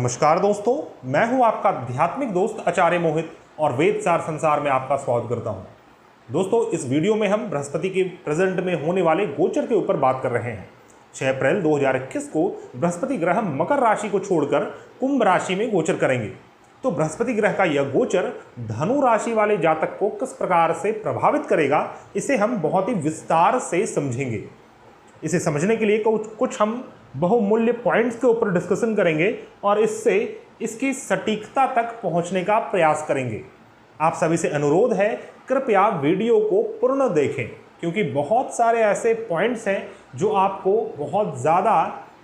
नमस्कार दोस्तों, मैं हूं आपका आध्यात्मिक दोस्त आचार्य मोहित और वेद सार संसार में आपका स्वागत करता हूं। दोस्तों, इस वीडियो में हम बृहस्पति के प्रेजेंट में होने वाले गोचर के ऊपर बात कर रहे हैं। 6 अप्रैल 2021 को बृहस्पति ग्रह मकर राशि को छोड़कर कुंभ राशि में गोचर करेंगे। तो बृहस्पति ग्रह का यह गोचर धनु राशि वाले जातक को किस प्रकार से प्रभावित करेगा, इसे हम बहुत ही विस्तार से समझेंगे। इसे समझने के लिए कुछ हम बहुमूल्य पॉइंट्स के ऊपर डिस्कशन करेंगे और इससे इसकी सटीकता तक पहुंचने का प्रयास करेंगे। आप सभी से अनुरोध है, कृपया वीडियो को पूर्ण देखें, क्योंकि बहुत सारे ऐसे पॉइंट्स हैं जो आपको बहुत ज़्यादा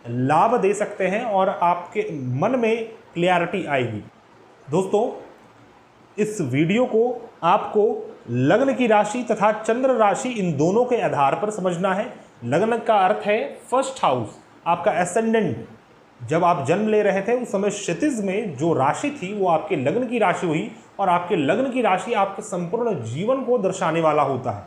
लाभ दे सकते हैं और आपके मन में क्लैरिटी आएगी। दोस्तों, इस वीडियो को आपको लग्न की राशि तथा चंद्र राशि इन दोनों के आधार पर समझना है। लग्न का अर्थ है फर्स्ट हाउस, आपका एसेंडेंट। जब आप जन्म ले रहे थे उस समय क्षितिज में जो राशि थी वो आपके लग्न की राशि हुई, और आपके लग्न की राशि आपके संपूर्ण जीवन को दर्शाने वाला होता है,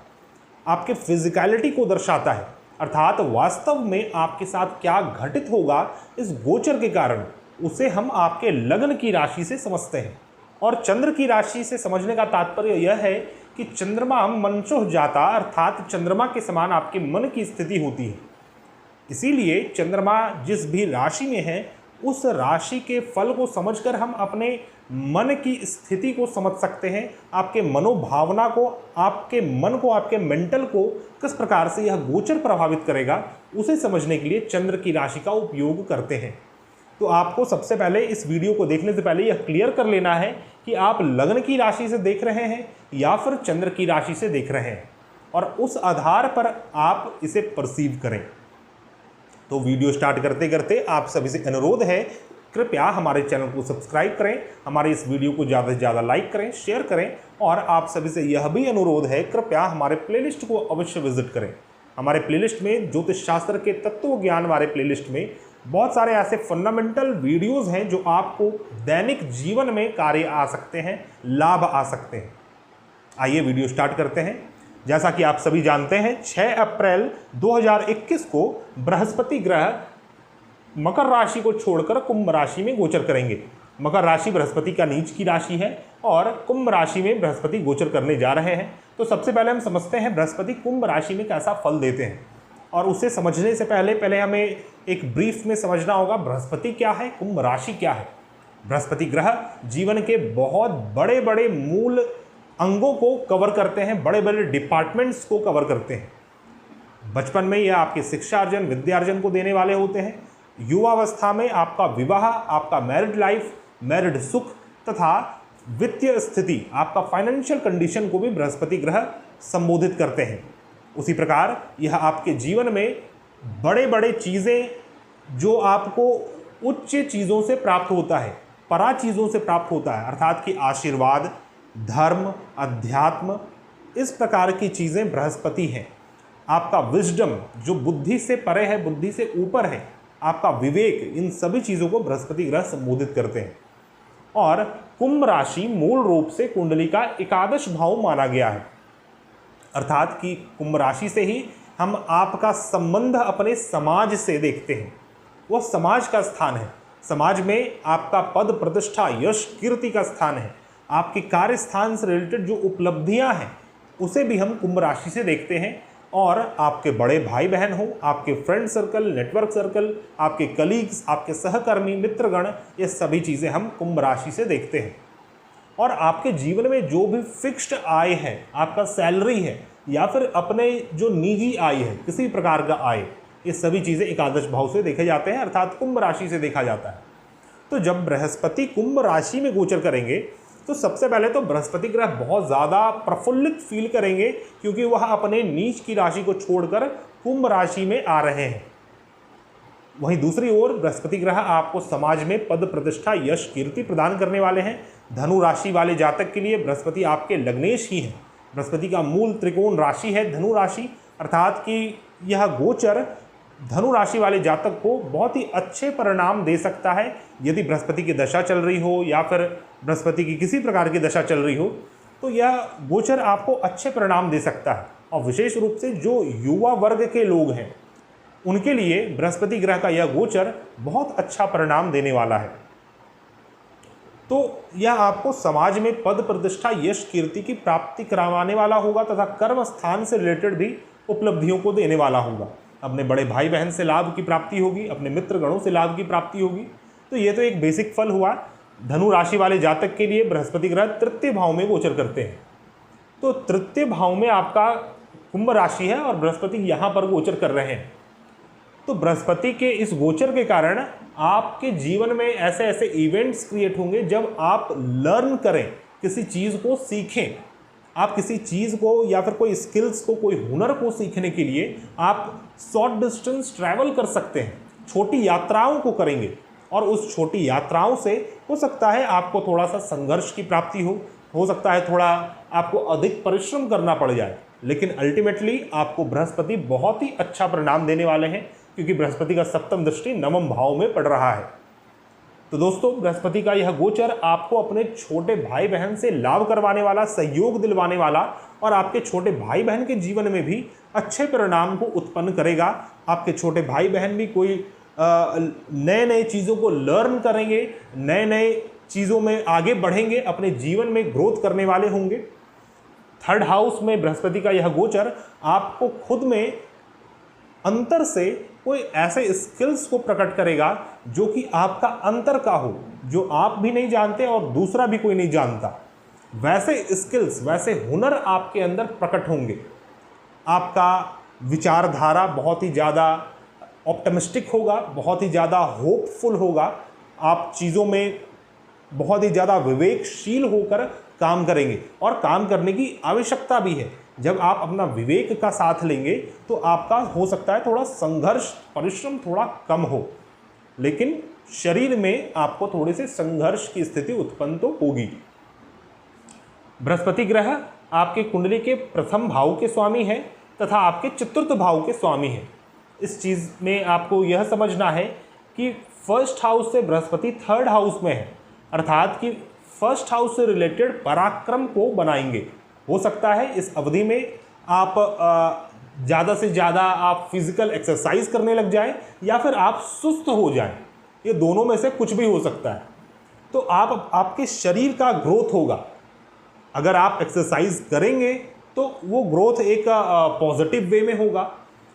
आपके फिजिकलिटी को दर्शाता है, अर्थात वास्तव में आपके साथ क्या घटित होगा इस गोचर के कारण, उसे हम आपके लग्न की राशि से समझते हैं। और चंद्र की राशि से समझने का तात्पर्य यह है कि चंद्रमा मनचुह जाता, अर्थात चंद्रमा के समान आपके मन की स्थिति होती है। इसीलिए चंद्रमा जिस भी राशि में है उस राशि के फल को समझकर हम अपने मन की स्थिति को समझ सकते हैं। आपके मनोभावना को, आपके मन को, आपके मेंटल को किस प्रकार से यह गोचर प्रभावित करेगा, उसे समझने के लिए चंद्र की राशि का उपयोग करते हैं। तो आपको सबसे पहले इस वीडियो को देखने से पहले यह क्लियर कर लेना है कि आप लग्न की राशि से देख रहे हैं या फिर चंद्र की राशि से देख रहे हैं, और उस आधार पर आप इसे परसीव करें। तो वीडियो स्टार्ट करते करते आप सभी से अनुरोध है, कृपया हमारे चैनल को सब्सक्राइब करें, हमारे इस वीडियो को ज़्यादा से ज़्यादा लाइक करें, शेयर करें, और आप सभी से यह भी अनुरोध है, कृपया हमारे प्लेलिस्ट को अवश्य विजिट करें। हमारे प्लेलिस्ट में ज्योतिष शास्त्र के तत्व ज्ञान वाले प्लेलिस्ट में बहुत सारे ऐसे फंडामेंटल वीडियोज़ हैं जो आपको दैनिक जीवन में कार्य आ सकते हैं, लाभ आ सकते हैं। आइए वीडियो स्टार्ट करते हैं। जैसा कि आप सभी जानते हैं, 6 अप्रैल 2021 को बृहस्पति ग्रह मकर राशि को छोड़कर कुंभ राशि में गोचर करेंगे। मकर राशि बृहस्पति का नीच की राशि है और कुंभ राशि में बृहस्पति गोचर करने जा रहे हैं। तो सबसे पहले हम समझते हैं बृहस्पति कुंभ राशि में कैसा फल देते हैं, और उसे समझने से पहले हमें एक ब्रीफ में समझना होगा बृहस्पति क्या है, कुंभ राशि क्या है। बृहस्पति ग्रह जीवन के बहुत बड़े बड़े मूल अंगों को कवर करते हैं, बड़े बड़े डिपार्टमेंट्स को कवर करते हैं। बचपन में यह आपके शिक्षा अर्जन, विद्यार्जन को देने वाले होते हैं। युवावस्था में आपका विवाह, आपका मैरिड लाइफ, मैरिड सुख तथा वित्तीय स्थिति, आपका फाइनेंशियल कंडीशन को भी बृहस्पति ग्रह संबोधित करते हैं। उसी प्रकार यह आपके जीवन में बड़े बड़े चीज़ें जो आपको उच्च चीज़ों से प्राप्त होता है, परा चीज़ों से प्राप्त होता है, अर्थात कि आशीर्वाद, धर्म, अध्यात्म, इस प्रकार की चीज़ें बृहस्पति हैं। आपका विजडम जो बुद्धि से परे है, बुद्धि से ऊपर है, आपका विवेक, इन सभी चीज़ों को बृहस्पति ग्रह संबोधित करते हैं। और कुंभ राशि मूल रूप से कुंडली का एकादश भाव माना गया है, अर्थात कि कुंभ राशि से ही हम आपका संबंध अपने समाज से देखते हैं। वह समाज का स्थान है, समाज में आपका पद प्रतिष्ठा, यश, कीर्ति का स्थान है। आपके कार्य स्थान से रिलेटेड जो उपलब्धियां हैं उसे भी हम कुंभ राशि से देखते हैं। और आपके बड़े भाई बहन हो, आपके फ्रेंड सर्कल, नेटवर्क सर्कल, आपके कलीग्स, आपके सहकर्मी, मित्रगण, ये सभी चीज़ें हम कुंभ राशि से देखते हैं। और आपके जीवन में जो भी फिक्स्ड आय है, आपका सैलरी है या फिर अपने जो निजी आय है, किसी प्रकार का आय, ये सभी चीज़ें एकादश भाव से देखे जाते हैं, अर्थात कुंभ राशि से देखा जाता है। तो जब बृहस्पति कुंभ राशि में गोचर करेंगे तो सबसे पहले तो बृहस्पति ग्रह बहुत ज़्यादा प्रफुल्लित फील करेंगे, क्योंकि वह अपने नीच की राशि को छोड़कर कुंभ राशि में आ रहे हैं। वहीं दूसरी ओर बृहस्पति ग्रह आपको समाज में पद प्रतिष्ठा, यश, कीर्ति प्रदान करने वाले हैं। धनु राशि वाले जातक के लिए बृहस्पति आपके लग्नेश ही है। बृहस्पति का मूल त्रिकोण राशि है धनु राशि, अर्थात कि यह गोचर धनु राशि वाले जातक को बहुत ही अच्छे परिणाम दे सकता है। यदि बृहस्पति की दशा चल रही हो या फिर बृहस्पति की किसी प्रकार की दशा चल रही हो, तो यह गोचर आपको अच्छे परिणाम दे सकता है। और विशेष रूप से जो युवा वर्ग के लोग हैं उनके लिए बृहस्पति ग्रह का यह गोचर बहुत अच्छा परिणाम देने वाला है। तो यह आपको समाज में पद प्रतिष्ठा यश कीर्ति की प्राप्ति करवाने वाला होगा तथा कर्म स्थान से रिलेटेड भी उपलब्धियों को देने वाला होगा। अपने बड़े भाई बहन से लाभ की प्राप्ति होगी, अपने मित्र गणों से लाभ की प्राप्ति होगी। तो ये तो एक बेसिक फल हुआ। धनु राशि वाले जातक के लिए बृहस्पति ग्रह तृतीय भाव में गोचर करते हैं। तो तृतीय भाव में आपका कुंभ राशि है और बृहस्पति यहाँ पर गोचर कर रहे हैं। तो बृहस्पति के इस गोचर के कारण आपके जीवन में ऐसे ऐसे इवेंट्स क्रिएट होंगे जब आप लर्न करें, किसी चीज़ को सीखें। आप किसी चीज़ को या फिर कोई स्किल्स को, कोई हुनर को सीखने के लिए आप शॉर्ट डिस्टेंस ट्रैवल कर सकते हैं, छोटी यात्राओं को करेंगे और उस छोटी यात्राओं से हो सकता है आपको थोड़ा सा संघर्ष की प्राप्ति हो सकता है थोड़ा आपको अधिक परिश्रम करना पड़ जाए, लेकिन अल्टीमेटली आपको बृहस्पति बहुत ही अच्छा परिणाम देने वाले हैं, क्योंकि बृहस्पति का सप्तम दृष्टि नवम भाव में पड़ रहा है। तो दोस्तों, बृहस्पति का यह गोचर आपको अपने छोटे भाई बहन से लाभ करवाने वाला, सहयोग दिलवाने वाला और आपके छोटे भाई बहन के जीवन में भी अच्छे परिणाम को उत्पन्न करेगा। आपके छोटे भाई बहन भी कोई नए नए चीज़ों को लर्न करेंगे, नए नए चीज़ों में आगे बढ़ेंगे, अपने जीवन में ग्रोथ करने वाले होंगे। थर्ड हाउस में बृहस्पति का यह गोचर आपको खुद में अंतर से कोई ऐसे स्किल्स को प्रकट करेगा जो कि आपका अंतर का हो, जो आप भी नहीं जानते और दूसरा भी कोई नहीं जानता। वैसे स्किल्स, वैसे हुनर आपके अंदर प्रकट होंगे। आपका विचारधारा बहुत ही ज़्यादा ऑप्टिमिस्टिक होगा, बहुत ही ज़्यादा होपफुल होगा। आप चीज़ों में बहुत ही ज़्यादा विवेकशील होकर काम करेंगे और काम करने की आवश्यकता भी है। जब आप अपना विवेक का साथ लेंगे तो आपका हो सकता है थोड़ा संघर्ष, परिश्रम थोड़ा कम हो, लेकिन शरीर में आपको थोड़े से संघर्ष की स्थिति उत्पन्न तो होगी। बृहस्पति ग्रह आपके कुंडली के प्रथम भाव के स्वामी है तथा आपके चतुर्थ भाव के स्वामी है। इस चीज़ में आपको यह समझना है कि फर्स्ट हाउस से बृहस्पति थर्ड हाउस में है, अर्थात कि फर्स्ट हाउस से रिलेटेड पराक्रम को बनाएंगे। हो सकता है इस अवधि में आप ज़्यादा से ज़्यादा आप फिजिकल एक्सरसाइज करने लग जाएं या फिर आप सुस्त हो जाएं, ये दोनों में से कुछ भी हो सकता है। तो आपके शरीर का ग्रोथ होगा। अगर आप एक्सरसाइज करेंगे तो वो ग्रोथ एक पॉजिटिव वे में होगा,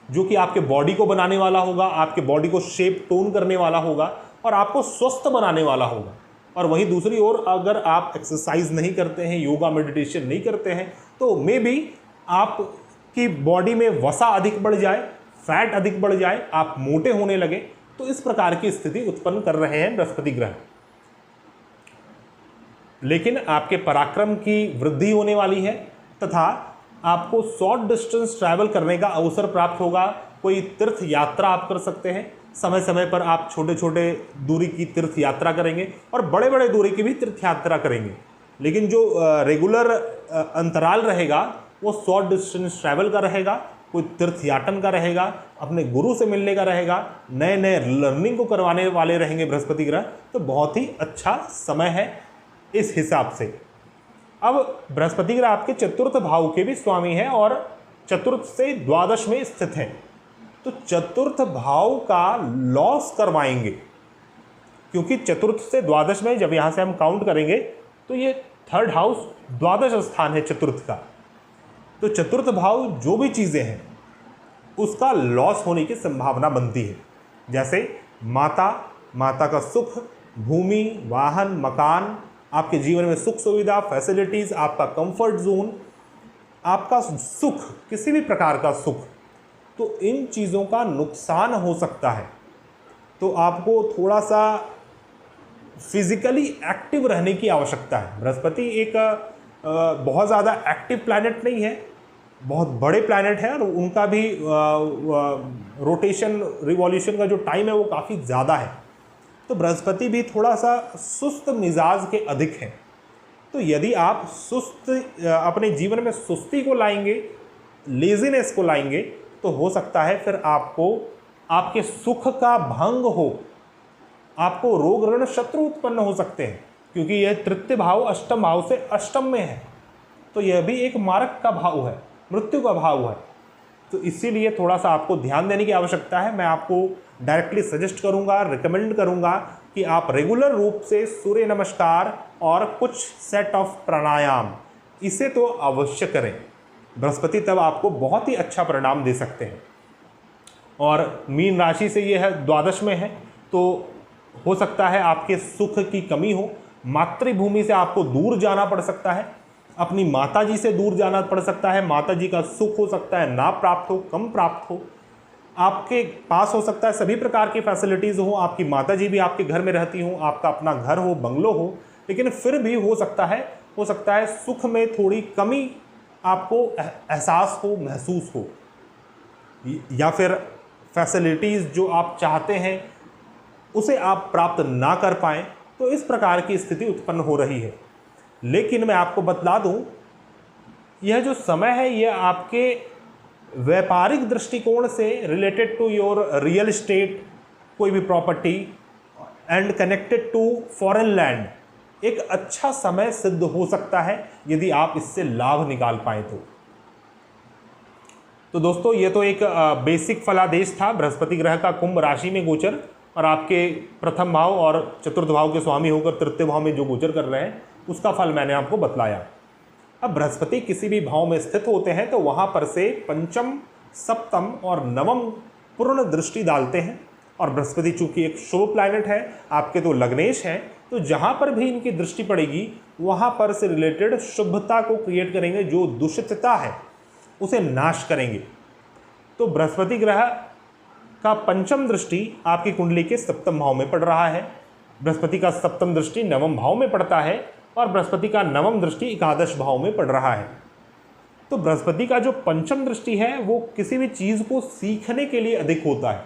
जो कि आपके बॉडी को बनाने वाला होगा, आपके बॉडी को शेप टोन करने वाला होगा और आपको स्वस्थ बनाने वाला होगा। और वहीं दूसरी ओर अगर आप एक्सरसाइज नहीं करते हैं, योगा मेडिटेशन नहीं करते हैं, तो मे बी आपकी बॉडी में वसा अधिक बढ़ जाए, फैट अधिक बढ़ जाए, आप मोटे होने लगे। तो इस प्रकार की स्थिति उत्पन्न कर रहे हैं बृहस्पति ग्रह। लेकिन आपके पराक्रम की वृद्धि होने वाली है तथा आपको शॉर्ट डिस्टेंस ट्रैवल करने का अवसर प्राप्त होगा। कोई तीर्थ यात्रा आप कर सकते हैं। समय समय पर आप छोटे छोटे दूरी की तीर्थ यात्रा करेंगे और बड़े बड़े दूरी की भी तीर्थ यात्रा करेंगे, लेकिन जो रेगुलर अंतराल रहेगा वो शॉर्ट डिस्टेंस ट्रैवल का रहेगा, कोई तीर्थयाटन का रहेगा, अपने गुरु से मिलने का रहेगा, नए नए लर्निंग को करवाने वाले रहेंगे बृहस्पति ग्रह। तो बहुत ही अच्छा समय है इस हिसाब से। अब बृहस्पति ग्रह आपके चतुर्थ भाव के भी स्वामी हैं और चतुर्थ से द्वादश में स्थित हैं। तो चतुर्थ भाव का लॉस करवाएंगे, क्योंकि चतुर्थ से द्वादश में जब यहाँ से हम काउंट करेंगे तो ये थर्ड हाउस द्वादश स्थान है चतुर्थ का। तो चतुर्थ भाव जो भी चीज़ें हैं उसका लॉस होने की संभावना बनती है, जैसे माता का सुख, भूमि, वाहन, मकान, आपके जीवन में सुख सुविधा, फैसिलिटीज़, आपका कंफर्ट जोन, आपका सुख, किसी भी प्रकार का सुख, तो इन चीज़ों का नुकसान हो सकता है। तो आपको थोड़ा सा फिजिकली एक्टिव रहने की आवश्यकता है। बृहस्पति एक बहुत ज़्यादा एक्टिव प्लैनेट नहीं है, बहुत बड़े प्लैनेट है और उनका भी रोटेशन रिवॉल्यूशन का जो टाइम है वो काफ़ी ज़्यादा है। तो बृहस्पति भी थोड़ा सा सुस्त मिजाज के अधिक हैं। तो यदि आप अपने जीवन में सुस्ती को लाएंगे, लेजीनेस को लाएंगे, तो हो सकता है फिर आपको आपके सुख का भंग हो, आपको रोग ऋण शत्रु उत्पन्न हो सकते हैं, क्योंकि यह तृतीय भाव अष्टम भाव से अष्टम में है। तो यह भी एक मारक का भाव है, मृत्यु का भाव है। तो इसीलिए थोड़ा सा आपको ध्यान देने की आवश्यकता है। मैं आपको डायरेक्टली सजेस्ट करूंगा, रिकमेंड करूंगा कि आप रेगुलर रूप से सूर्य नमस्कार और कुछ सेट ऑफ प्राणायाम, इसे तो अवश्य करें। बृहस्पति तब आपको बहुत ही अच्छा परिणाम दे सकते हैं। और मीन राशि से यह द्वादश में है, तो हो सकता है आपके सुख की कमी हो, मातृभूमि से आपको दूर जाना पड़ सकता है, अपनी माताजी से दूर जाना पड़ सकता है, माताजी का सुख हो सकता है ना प्राप्त हो, कम प्राप्त हो, आपके पास हो सकता है सभी प्रकार की फैसिलिटीज़ हो, आपकी माताजी भी आपके घर में रहती हो, आपका अपना घर हो, बंगलो हो, लेकिन फिर भी हो सकता है सुख में थोड़ी कमी आपको एहसास हो, महसूस हो, या फिर फैसिलिटीज़ जो आप चाहते हैं उसे आप प्राप्त ना कर पाएँ, तो इस प्रकार की स्थिति उत्पन्न हो रही है। लेकिन मैं आपको बतला दूं, यह जो समय है यह आपके व्यापारिक दृष्टिकोण से related to your real estate, कोई भी property and connected to foreign land, एक अच्छा समय सिद्ध हो सकता है यदि आप इससे लाभ निकाल पाएँ तो दोस्तों ये तो एक बेसिक फलादेश था बृहस्पति ग्रह का कुंभ राशि में गोचर, और आपके प्रथम भाव और चतुर्थ भाव के स्वामी होकर तृतीय भाव में जो गोचर कर रहे हैं उसका फल मैंने आपको बतलाया। अब बृहस्पति किसी भी भाव में स्थित होते हैं तो वहाँ पर से पंचम, सप्तम और नवम पूर्ण दृष्टि डालते हैं। और बृहस्पति चूंकि एक शुभ प्लैनेट है, आपके तो लग्नेश हैं, तो जहाँ पर भी इनकी दृष्टि पड़ेगी वहाँ पर से रिलेटेड शुभता को क्रिएट करेंगे, जो दूषितता है उसे नाश करेंगे। तो बृहस्पति ग्रह का पंचम दृष्टि आपकी कुंडली के सप्तम भाव में पड़ रहा है, बृहस्पति का सप्तम दृष्टि नवम भाव में पड़ता है, और बृहस्पति का नवम दृष्टि एकादश भाव में पड़ रहा है। तो बृहस्पति का जो पंचम दृष्टि है वो किसी भी चीज़ को सीखने के लिए अधिक होता है,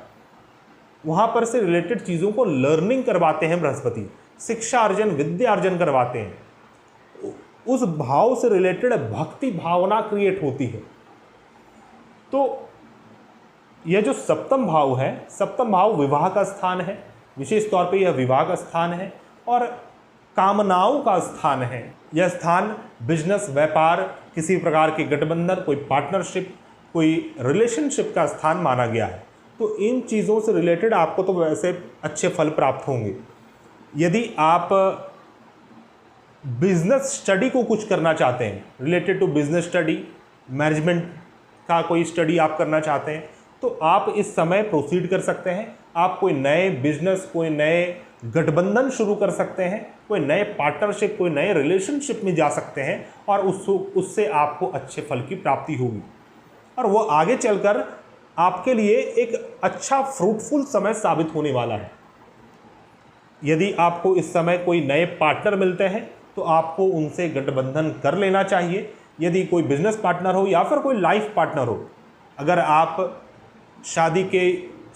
वहाँ पर से रिलेटेड चीज़ों को लर्निंग करवाते हैं बृहस्पति, शिक्षा अर्जन, विद्या अर्जन करवाते हैं, उस भाव से रिलेटेड भक्ति भावना क्रिएट होती है। तो यह जो सप्तम भाव है, सप्तम भाव विवाह का स्थान है, विशेष तौर पे यह विवाह का स्थान है और कामनाओं का स्थान है। यह स्थान बिजनेस, व्यापार, किसी प्रकार के गठबंधन, कोई पार्टनरशिप, कोई रिलेशनशिप का स्थान माना गया है। तो इन चीज़ों से रिलेटेड आपको तो वैसे अच्छे फल प्राप्त होंगे। यदि आप बिजनेस स्टडी को कुछ करना चाहते हैं, related to business study, management का कोई स्टडी आप करना चाहते हैं, तो आप इस समय प्रोसीड कर सकते हैं। आप कोई नए बिजनेस, कोई नए गठबंधन शुरू कर सकते हैं, कोई नए पार्टनरशिप, कोई नए रिलेशनशिप में जा सकते हैं, और उससे आपको अच्छे फल की प्राप्ति होगी, और वो आगे चलकर आपके लिए एक अच्छा फ्रूटफुल समय साबित होने वाला है। यदि आपको इस समय कोई नए पार्टनर मिलते हैं तो आपको उनसे गठबंधन कर लेना चाहिए। यदि कोई बिजनेस पार्टनर हो या फिर कोई लाइफ पार्टनर हो, अगर आप शादी के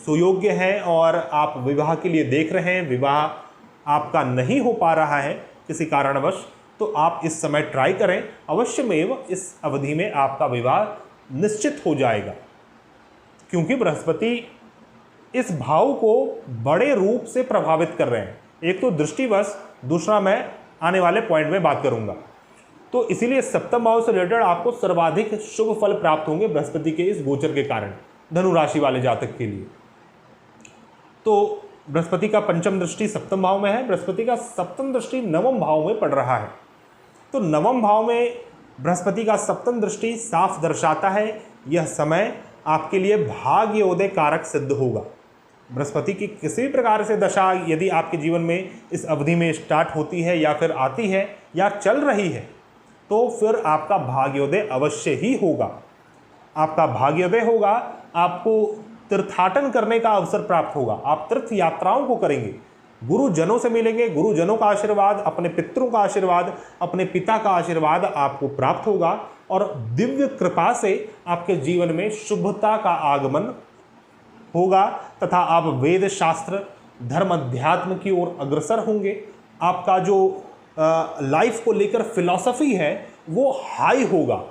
सुयोग्य हैं और आप विवाह के लिए देख रहे हैं, विवाह आपका नहीं हो पा रहा है किसी कारणवश, तो आप इस समय ट्राई करें, अवश्यमेव इस अवधि में आपका विवाह निश्चित हो जाएगा, क्योंकि बृहस्पति इस भाव को बड़े रूप से प्रभावित कर रहे हैं। एक तो दृष्टिवश, दूसरा मैं आने वाले पॉइंट में बात करूंगा। तो इसीलिए सप्तम भाव से रिलेटेड आपको सर्वाधिक शुभ फल प्राप्त होंगे बृहस्पति के इस गोचर के कारण, धनु राशि वाले जातक के लिए। तो बृहस्पति का पंचम दृष्टि सप्तम भाव में है, बृहस्पति का सप्तम दृष्टि नवम भाव में पड़ रहा है। तो नवम भाव में बृहस्पति का सप्तम दृष्टि साफ दर्शाता है यह समय आपके लिए भाग्योदय कारक सिद्ध होगा। बृहस्पति की किसी भी प्रकार से दशा यदि आपके जीवन में इस अवधि में स्टार्ट होती है या फिर आती है या चल रही है, तो फिर आपका भाग्योदय अवश्य ही होगा। आपका भाग्योदय होगा, आपको तीर्थाटन करने का अवसर प्राप्त होगा, आप तीर्थ यात्राओं को करेंगे, गुरुजनों से मिलेंगे, गुरुजनों का आशीर्वाद, अपने पितरों का आशीर्वाद, अपने पिता का आशीर्वाद आपको प्राप्त होगा, और दिव्य कृपा से आपके जीवन में शुभता का आगमन होगा, तथा आप वेद शास्त्र, धर्म अध्यात्म की ओर अग्रसर होंगे। आपका जो लाइफ को लेकर फिलॉसफी है वो हाई होगा।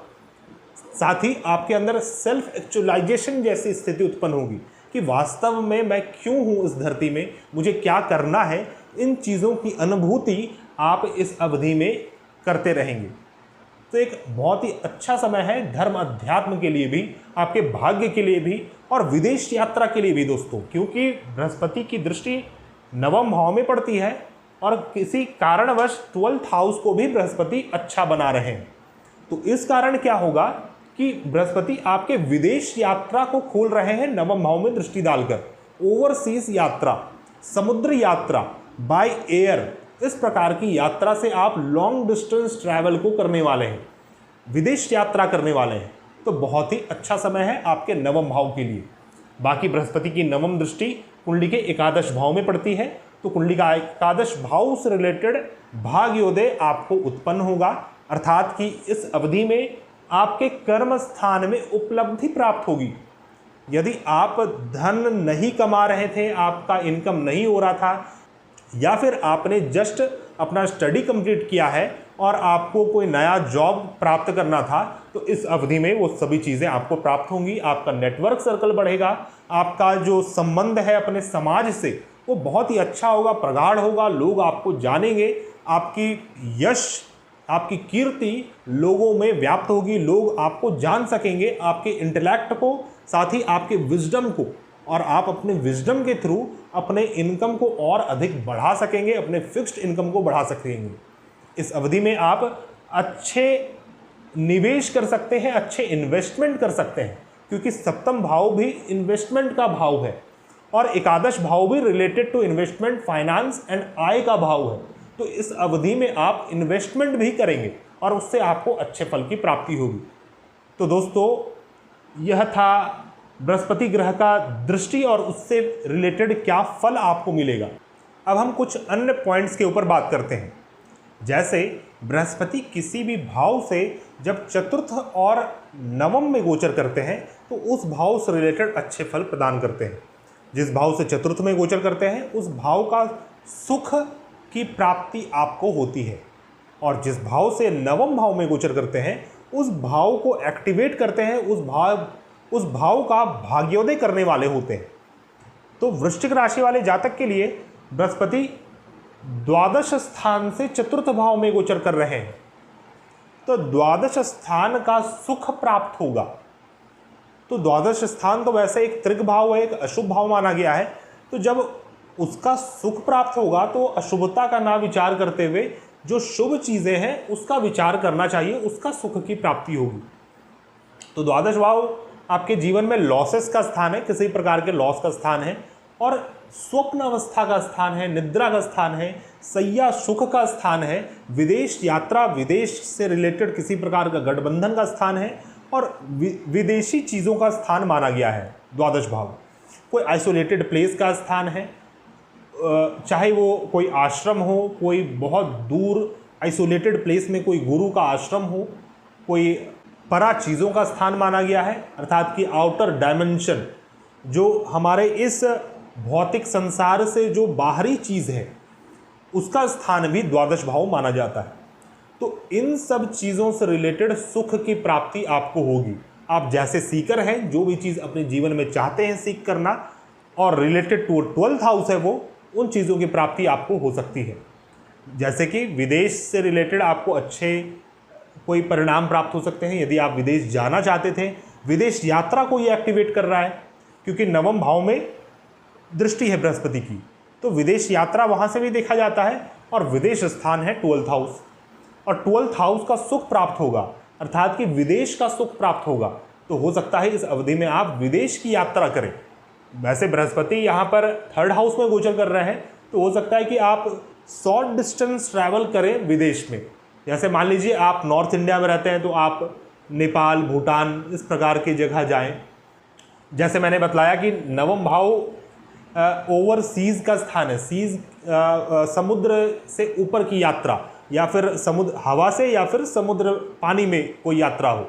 साथ ही आपके अंदर सेल्फ एक्चुअलाइजेशन जैसी स्थिति उत्पन्न होगी कि वास्तव में मैं क्यों हूँ इस धरती में, मुझे क्या करना है। इन चीज़ों की अनुभूति आप इस अवधि में करते रहेंगे। तो एक बहुत ही अच्छा समय है धर्म अध्यात्म के लिए भी, आपके भाग्य के लिए भी, और विदेश यात्रा के लिए भी दोस्तों, क्योंकि बृहस्पति की दृष्टि नवम भाव में पड़ती है और किसी कारणवश 12th हाउस को भी बृहस्पति अच्छा बना रहे हैं। तो इस कारण क्या होगा कि बृहस्पति आपके विदेश यात्रा को खोल रहे हैं नवम भाव में दृष्टि डालकर। ओवरसीज यात्रा, समुद्र यात्रा, बाय एयर, इस प्रकार की यात्रा से आप लॉन्ग डिस्टेंस ट्रैवल को करने वाले हैं, विदेश यात्रा करने वाले हैं। तो बहुत ही अच्छा समय है आपके नवम भाव के लिए। बाकी बृहस्पति की नवम दृष्टि कुंडली के एकादश भाव में पड़ती है, तो कुंडली का एकादश भाव से रिलेटेड भाग्योदय आपको उत्पन्न होगा, अर्थात कि इस अवधि में आपके कर्म स्थान में उपलब्धि प्राप्त होगी। यदि आप धन नहीं कमा रहे थे, आपका इनकम नहीं हो रहा था, या फिर आपने जस्ट अपना स्टडी कंप्लीट किया है और आपको कोई नया जॉब प्राप्त करना था, तो इस अवधि में वो सभी चीज़ें आपको प्राप्त होंगी। आपका नेटवर्क सर्कल बढ़ेगा, आपका जो संबंध है अपने समाज से वो बहुत ही अच्छा होगा, प्रगाढ़ होगा, लोग आपको जानेंगे, आपकी यश, आपकी कीर्ति लोगों में व्याप्त होगी, लोग आपको जान सकेंगे, आपके इंटेलेक्ट को, साथ ही आपके विजडम को, और आप अपने विजडम के थ्रू अपने इनकम को और अधिक बढ़ा सकेंगे, अपने फिक्स्ड इनकम को बढ़ा सकेंगे। इस अवधि में आप अच्छे निवेश कर सकते हैं, अच्छे इन्वेस्टमेंट कर सकते हैं, क्योंकि सप्तम भाव भी इन्वेस्टमेंट का भाव है और एकादश भाव भी related to investment, finance and आय का भाव है। तो इस अवधि में आप इन्वेस्टमेंट भी करेंगे और उससे आपको अच्छे फल की प्राप्ति होगी। तो दोस्तों, यह था बृहस्पति ग्रह का दृष्टि और उससे रिलेटेड क्या फल आपको मिलेगा। अब हम कुछ अन्य पॉइंट्स के ऊपर बात करते हैं। जैसे बृहस्पति किसी भी भाव से जब चतुर्थ और नवम में गोचर करते हैं तो उस भाव से रिलेटेड अच्छे फल प्रदान करते हैं। जिस भाव से चतुर्थ में गोचर करते हैं उस भाव का सुख की प्राप्ति आपको होती है, और जिस भाव से नवम भाव में गोचर करते हैं उस भाव को एक्टिवेट करते हैं, उस भाव का भाग्योदय करने वाले होते हैं। तो वृश्चिक राशि वाले जातक के लिए बृहस्पति द्वादश स्थान से चतुर्थ भाव में गोचर कर रहे हैं, तो द्वादश स्थान का सुख प्राप्त होगा। तो द्वादश स्थान तो वैसे एक त्रिक भाव है, एक अशुभ भाव माना गया है। तो जब उसका सुख प्राप्त होगा तो अशुभता का ना विचार करते हुए जो शुभ चीज़ें हैं उसका विचार करना चाहिए, उसका सुख की प्राप्ति होगी। तो द्वादश भाव आपके जीवन में लॉसेस का स्थान है, किसी प्रकार के लॉस का स्थान है, और स्वप्न अवस्था का स्थान है, निद्रा का स्थान है, सैया सुख का स्थान है, विदेश यात्रा, विदेश से रिलेटेड किसी प्रकार का गठबंधन का स्थान है, और विदेशी चीज़ों का स्थान माना गया है द्वादश भाव। कोई आइसोलेटेड प्लेस का स्थान है, चाहे वो कोई आश्रम हो, कोई बहुत दूर आइसोलेटेड प्लेस में कोई गुरु का आश्रम हो, कोई परा चीज़ों का स्थान माना गया है, अर्थात कि आउटर डायमेंशन, जो हमारे इस भौतिक संसार से जो बाहरी चीज़ है उसका स्थान भी द्वादश भाव माना जाता है। तो इन सब चीज़ों से रिलेटेड सुख की प्राप्ति आपको होगी। आप जैसे सीकर हैं, जो भी चीज़ अपने जीवन में चाहते हैं सीख करना और रिलेटेड टू 12th हाउस है, वो उन चीज़ों की प्राप्ति आपको हो सकती है। जैसे कि विदेश से रिलेटेड आपको अच्छे कोई परिणाम प्राप्त हो सकते हैं। यदि आप विदेश जाना चाहते थे, विदेश यात्रा को ये एक्टिवेट कर रहा है, क्योंकि नवम भाव में दृष्टि है बृहस्पति की, तो विदेश यात्रा वहाँ से भी देखा जाता है, और विदेश स्थान है 12th हाउस, और 12th हाउस का सुख प्राप्त होगा, अर्थात कि विदेश का सुख प्राप्त होगा। तो हो सकता है इस अवधि में आप विदेश की यात्रा करें। वैसे बृहस्पति यहाँ पर 3rd हाउस में गोचर कर रहे हैं, तो हो सकता है कि आप शॉर्ट डिस्टेंस ट्रैवल करें विदेश में। जैसे मान लीजिए आप नॉर्थ इंडिया में रहते हैं तो आप नेपाल, भूटान, इस प्रकार की जगह जाएं। जैसे मैंने बतलाया कि नवम भाव ओवरसीज का स्थान है, सीज समुद्र से ऊपर की यात्रा, या फिर समुद्र हवा से, या फिर समुद्र पानी में कोई यात्रा हो,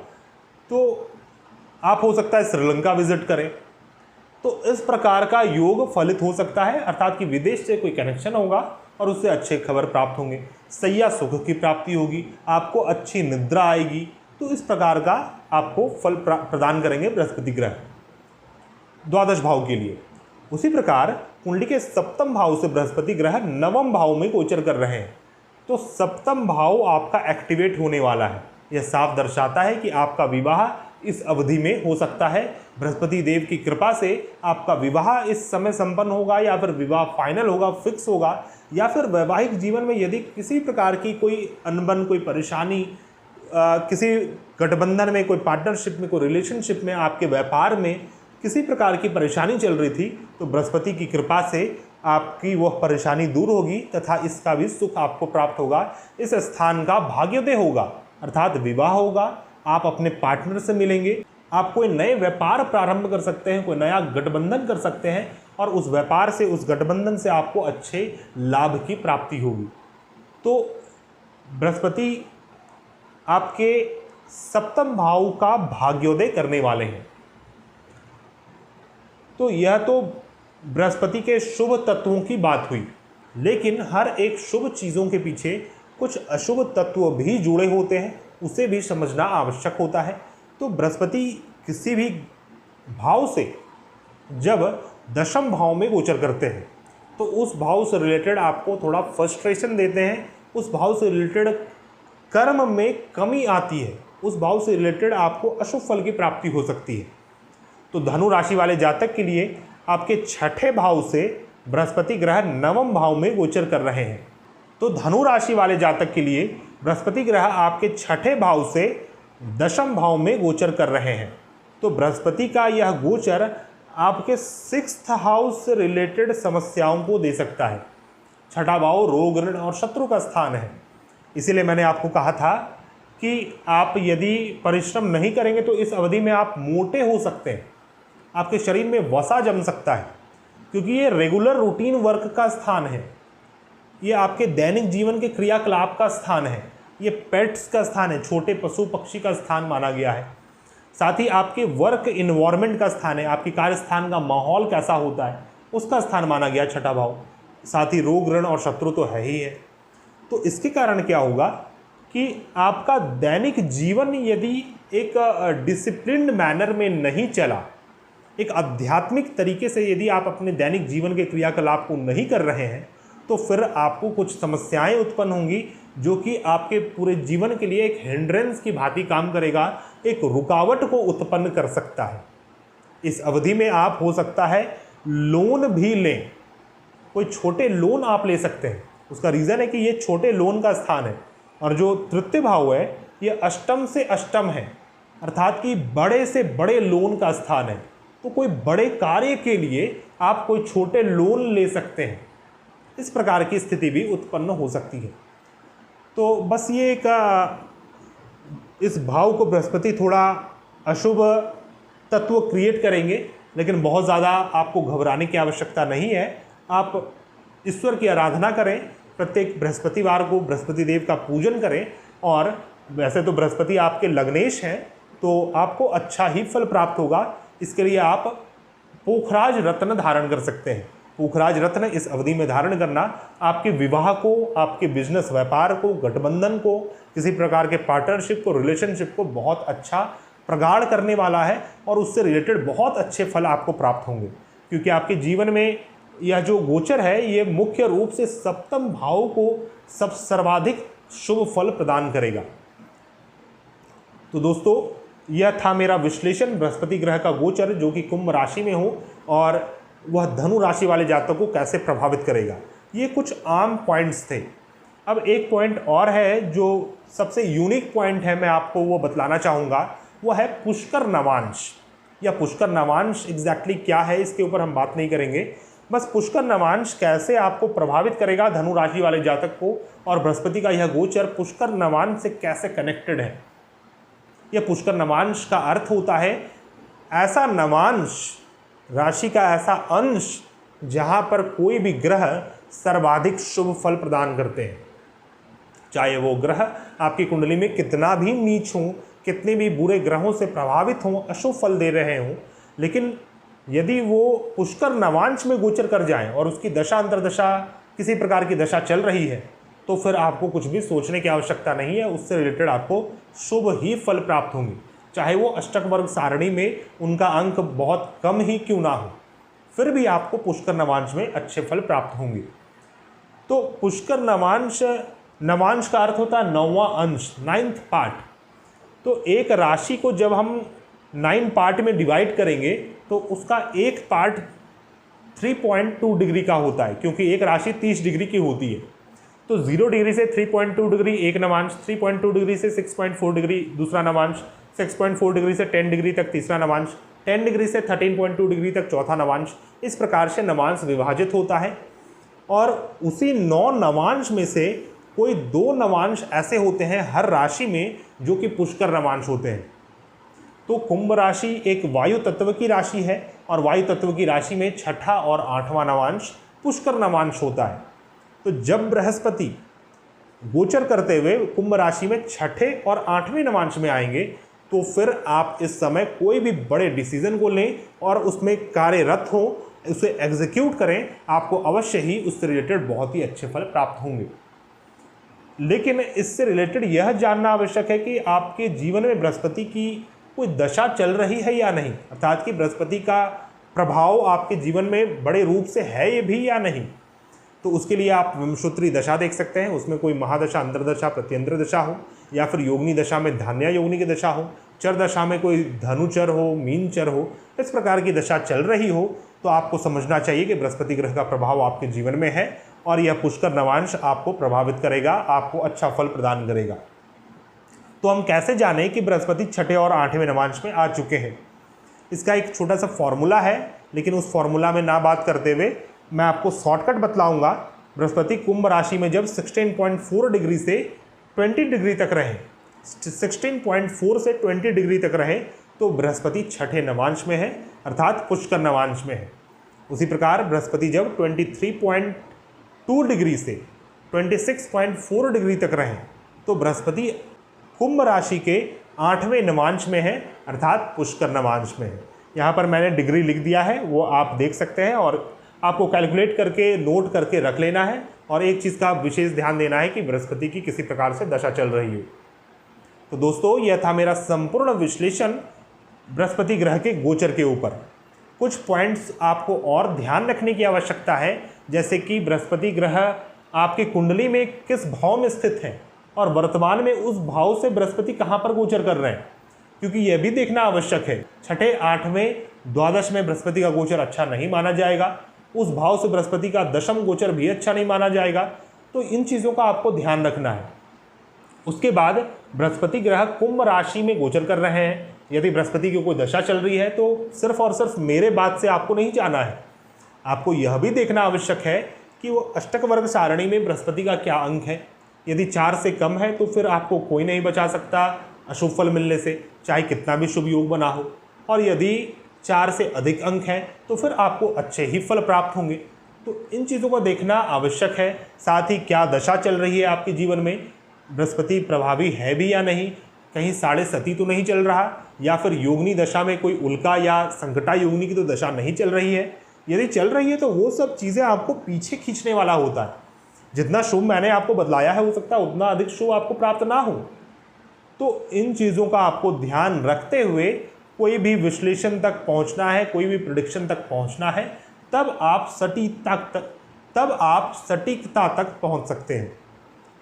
तो आप हो सकता है श्रीलंका विजिट करें। तो इस प्रकार का योग फलित हो सकता है, अर्थात कि विदेश से कोई कनेक्शन होगा और उससे अच्छे खबर प्राप्त होंगे, सैया सुख की प्राप्ति होगी, आपको अच्छी निद्रा आएगी। तो इस प्रकार का आपको फल प्रदान करेंगे बृहस्पति ग्रह द्वादश भाव के लिए। उसी प्रकार कुंडली के सप्तम भाव से बृहस्पति ग्रह नवम भाव में गोचर कर रहे हैं, तो सप्तम भाव आपका एक्टिवेट होने वाला है। यह साफ दर्शाता है कि आपका विवाह इस अवधि में हो सकता है। बृहस्पति देव की कृपा से आपका विवाह इस समय संपन्न होगा, या फिर विवाह फाइनल होगा, फिक्स होगा, या फिर वैवाहिक जीवन में यदि किसी प्रकार की कोई अनबन, कोई परेशानी, किसी गठबंधन में, कोई पार्टनरशिप में, कोई रिलेशनशिप में, आपके व्यापार में किसी प्रकार की परेशानी चल रही थी, तो बृहस्पति की कृपा से आपकी वह परेशानी दूर होगी तथा इसका भी सुख आपको प्राप्त होगा। इस स्थान का भाग्योदय होगा, अर्थात विवाह होगा, आप अपने पार्टनर से मिलेंगे, आप कोई नए व्यापार प्रारंभ कर सकते हैं, कोई नया गठबंधन कर सकते हैं, और उस व्यापार से, उस गठबंधन से आपको अच्छे लाभ की प्राप्ति होगी। तो बृहस्पति आपके सप्तम भाव का भाग्योदय करने वाले हैं। तो यह तो बृहस्पति के शुभ तत्वों की बात हुई, लेकिन हर एक शुभ चीज़ों के पीछे कुछ अशुभ तत्व भी जुड़े होते हैं, उसे भी समझना आवश्यक होता है। तो बृहस्पति किसी भी भाव से जब दशम भाव में गोचर करते हैं तो उस भाव से रिलेटेड आपको थोड़ा फ्रस्ट्रेशन देते हैं, उस भाव से रिलेटेड कर्म में कमी आती है, उस भाव से रिलेटेड आपको अशुभ फल की प्राप्ति हो सकती है। तो धनु राशि वाले जातक के लिए आपके छठे भाव से बृहस्पति ग्रह नवम भाव में गोचर कर रहे हैं। तो धनु राशि वाले जातक के लिए बृहस्पति ग्रह आपके छठे भाव से दशम भाव में गोचर कर रहे हैं। तो बृहस्पति का यह गोचर आपके सिक्स्थ हाउस से रिलेटेड समस्याओं को दे सकता है। छठा भाव रोग, ऋण और शत्रु का स्थान है, इसीलिए मैंने आपको कहा था कि आप यदि परिश्रम नहीं करेंगे तो इस अवधि में आप मोटे हो सकते हैं, आपके शरीर में वसा जम सकता है, क्योंकि ये रेगुलर रूटीन वर्क का स्थान है, ये आपके दैनिक जीवन के क्रियाकलाप का स्थान है, ये पेट्स का स्थान है, छोटे पशु पक्षी का स्थान माना गया है। साथ ही आपके वर्क इन्वायरमेंट का स्थान है, आपके कार्यस्थान का माहौल कैसा होता है उसका स्थान माना गया छठा भाव। साथ ही रोग, ऋण और शत्रु तो है ही है। तो इसके कारण क्या होगा कि आपका दैनिक जीवन यदि एक डिसिप्लिन्ड मैनर में नहीं चला, एक आध्यात्मिक तरीके से यदि आप अपने दैनिक जीवन के क्रियाकलाप को नहीं कर रहे हैं, तो फिर आपको कुछ समस्याएं उत्पन्न होंगी, जो कि आपके पूरे जीवन के लिए एक हिंड्रेंस की भांति काम करेगा, एक रुकावट को उत्पन्न कर सकता है। इस अवधि में आप हो सकता है लोन भी लें, कोई छोटे लोन आप ले सकते हैं। उसका रीज़न है कि ये छोटे लोन का स्थान है, और जो तृतीय भाव है ये अष्टम से अष्टम है, अर्थात कि बड़े से बड़े लोन का स्थान है। तो कोई बड़े कार्य के लिए आप कोई छोटे लोन ले सकते हैं, इस प्रकार की स्थिति भी उत्पन्न हो सकती है। तो बस ये एक इस भाव को बृहस्पति थोड़ा अशुभ तत्व क्रिएट करेंगे, लेकिन बहुत ज़्यादा आपको घबराने की आवश्यकता नहीं है। आप ईश्वर की आराधना करें, प्रत्येक बृहस्पतिवार को बृहस्पति देव का पूजन करें, और वैसे तो बृहस्पति आपके लग्नेश हैं, तो आपको अच्छा ही फल प्राप्त होगा। इसके लिए आप पोखराज रत्न धारण कर सकते हैं। पोखराज रत्न इस अवधि में धारण करना आपके विवाह को, आपके बिजनेस व्यापार को, गठबंधन को, किसी प्रकार के पार्टनरशिप को, रिलेशनशिप को बहुत अच्छा प्रगाढ़ करने वाला है, और उससे रिलेटेड बहुत अच्छे फल आपको प्राप्त होंगे, क्योंकि आपके जीवन में यह जो गोचर है ये मुख्य रूप से सप्तम भाव को सर्वाधिक शुभ फल प्रदान करेगा। तो दोस्तों, यह था मेरा विश्लेषण बृहस्पति ग्रह का गोचर, जो कि कुंभ राशि में हो और वह धनु राशि वाले जातकों को कैसे प्रभावित करेगा। ये कुछ आम पॉइंट्स थे। अब एक पॉइंट और है जो सबसे यूनिक पॉइंट है, मैं आपको वो बतलाना चाहूँगा, वो है पुष्कर नवांश। या पुष्कर नवांश एग्जैक्टली क्या है इसके ऊपर हम बात नहीं करेंगे, बस पुष्कर नवांश कैसे आपको प्रभावित करेगा धनु राशि वाले जातक को, और बृहस्पति का यह गोचर पुष्कर नवांश से कैसे कनेक्टेड है। यह पुष्कर नवांश का अर्थ होता है ऐसा नवांश, राशि का ऐसा अंश जहाँ पर कोई भी ग्रह सर्वाधिक शुभ फल प्रदान करते हैं। चाहे वो ग्रह आपकी कुंडली में कितना भी नीच हो, कितने भी बुरे ग्रहों से प्रभावित हों, अशुभ फल दे रहे हों, लेकिन यदि वो पुष्कर नवांश में गोचर कर जाएं और उसकी दशा अंतर्दशा किसी प्रकार की दशा चल रही है, तो फिर आपको कुछ भी सोचने की आवश्यकता नहीं है, उससे रिलेटेड आपको शुभ ही फल प्राप्त होंगे। चाहे वो अष्टक वर्ग सारणी में उनका अंक बहुत कम ही क्यों ना हो, फिर भी आपको पुष्कर नवांश में अच्छे फल प्राप्त होंगे। तो पुष्कर नवांश, नवांश का अर्थ होता है नौवां अंश, 9th पार्ट। तो एक राशि को जब हम 9 पार्ट में डिवाइड करेंगे तो उसका एक पार्ट 3.2 डिग्री का होता है, क्योंकि एक राशि 30 डिग्री की होती है। तो 0 डिग्री से 3.2 डिग्री एक नवांश, 3.2 डिग्री से 6.4 डिग्री दूसरा नवांश, 6.4 डिग्री से 10 डिग्री तक तीसरा नवांश, 10 डिग्री से 13.2 डिग्री तक चौथा नवांश। इस प्रकार से नवांश विभाजित होता है और उसी 9 नवांश में से कोई 2 नवांश ऐसे होते हैं हर राशि में जो कि पुष्कर नवांश होते हैं। तो कुंभ राशि एक वायु तत्व की राशि है और वायु तत्व की राशि में छठा और 8वां नवांश पुष्कर नवांश होता है। तो जब बृहस्पति गोचर करते हुए कुंभ राशि में छठे और 8वें नवांश में आएंगे तो फिर आप इस समय कोई भी बड़े डिसीजन को लें और उसमें कार्यरत हो, उसे एग्जीक्यूट करें, आपको अवश्य ही उससे रिलेटेड बहुत ही अच्छे फल प्राप्त होंगे। लेकिन इससे रिलेटेड यह जानना आवश्यक है कि आपके जीवन में बृहस्पति की कोई दशा चल रही है या नहीं, अर्थात कि बृहस्पति का प्रभाव आपके जीवन में बड़े रूप से है ये भी या नहीं। तो उसके लिए आप विमसूत्री दशा देख सकते हैं, उसमें कोई महादशा, अंतरदशा, प्रत्यंतर दशा हो, या फिर योगिनी दशा में धान्या योगिनी की दशा हो, चर दशा में कोई धनुचर हो, मीन चर हो, इस प्रकार की दशा चल रही हो तो आपको समझना चाहिए कि बृहस्पति ग्रह का प्रभाव आपके जीवन में है और यह पुष्कर नवांश आपको प्रभावित करेगा, आपको अच्छा फल प्रदान करेगा। तो हम कैसे जानें कि बृहस्पति छठे और 8वें नवांश में आ चुके हैं? इसका एक छोटा सा फॉर्मूला है, लेकिन उस फॉर्मूला में ना बात करते हुए मैं आपको शॉर्टकट बतलाऊंगा। बृहस्पति कुंभ राशि में जब 16.4 डिग्री से 20 डिग्री तक रहे, 16.4 से 20 डिग्री तक रहे तो बृहस्पति छठे नवांश में है, अर्थात पुष्कर नवांश में है। उसी प्रकार बृहस्पति जब 23.2 डिग्री से 26.4 डिग्री तक रहे तो बृहस्पति कुंभ राशि के 8वें नवांश में है, अर्थात पुष्कर नवांश में है। यहाँ पर मैंने डिग्री लिख दिया है, वो आप देख सकते हैं और आपको कैलकुलेट करके नोट करके रख लेना है। और एक चीज़ का विशेष ध्यान देना है कि बृहस्पति की किसी प्रकार से दशा चल रही हो। तो दोस्तों, यह था मेरा संपूर्ण विश्लेषण बृहस्पति ग्रह के गोचर के ऊपर। कुछ पॉइंट्स आपको और ध्यान रखने की आवश्यकता है, जैसे कि बृहस्पति ग्रह आपकी कुंडली में किस भाव में स्थित है और वर्तमान में उस भाव से बृहस्पति कहाँ पर गोचर कर रहे हैं, क्योंकि यह भी देखना आवश्यक है। छठे, 8वें, द्वादश में बृहस्पति का गोचर अच्छा नहीं माना जाएगा, उस भाव से बृहस्पति का दशम गोचर भी अच्छा नहीं माना जाएगा। तो इन चीज़ों का आपको ध्यान रखना है। उसके बाद बृहस्पति ग्रह कुंभ राशि में गोचर कर रहे हैं। यदि बृहस्पति की कोई दशा चल रही है तो सिर्फ और सिर्फ मेरे बात से आपको नहीं जाना है, आपको यह भी देखना आवश्यक है कि वो अष्टक वर्ग सारणी में बृहस्पति का क्या अंक है। यदि 4 से कम है तो फिर आपको कोई नहीं बचा सकता अशुभ फल मिलने से, चाहे कितना भी शुभ योग बना हो। और यदि 4 से अधिक अंक है तो फिर आपको अच्छे ही फल प्राप्त होंगे। तो इन चीज़ों को देखना आवश्यक है। साथ ही क्या दशा चल रही है आपके जीवन में, बृहस्पति प्रभावी है भी या नहीं, कहीं साढ़े सती तो नहीं चल रहा, या फिर योगिनी दशा में कोई उल्का या संकटा योगिनी की तो दशा नहीं चल रही है। यदि चल रही है तो वो सब चीज़ें आपको पीछे खींचने वाला होता है। जितना शुभ मैंने आपको बतलाया है हो सकता है उतना अधिक शुभ आपको प्राप्त ना हो। तो इन चीज़ों का आपको ध्यान रखते हुए कोई भी विश्लेषण तक पहुंचना है, कोई भी प्रेडिक्शन तक पहुंचना है, तब आप सटीकता तक पहुंच सकते हैं।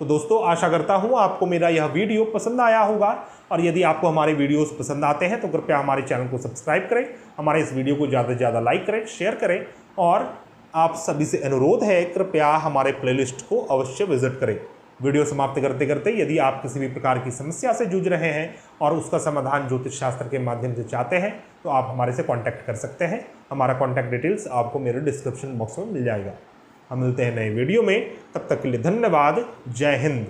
तो दोस्तों, आशा करता हूं आपको मेरा यह वीडियो पसंद आया होगा, और यदि आपको हमारे वीडियोस पसंद आते हैं तो कृपया हमारे चैनल को सब्सक्राइब करें, हमारे इस वीडियो को ज़्यादा से ज़्यादा लाइक करें, शेयर करें, और आप सभी से अनुरोध है कृपया हमारे प्लेलिस्ट को अवश्य विजिट करें। वीडियो समाप्त करते करते यदि आप किसी भी प्रकार की समस्या से जूझ रहे हैं और उसका समाधान ज्योतिष शास्त्र के माध्यम से चाहते हैं तो आप हमारे से कांटेक्ट कर सकते हैं। हमारा कांटेक्ट डिटेल्स आपको मेरे डिस्क्रिप्शन बॉक्स में मिल जाएगा। हम मिलते हैं नए वीडियो में, तब तक के लिए धन्यवाद। जय हिंद।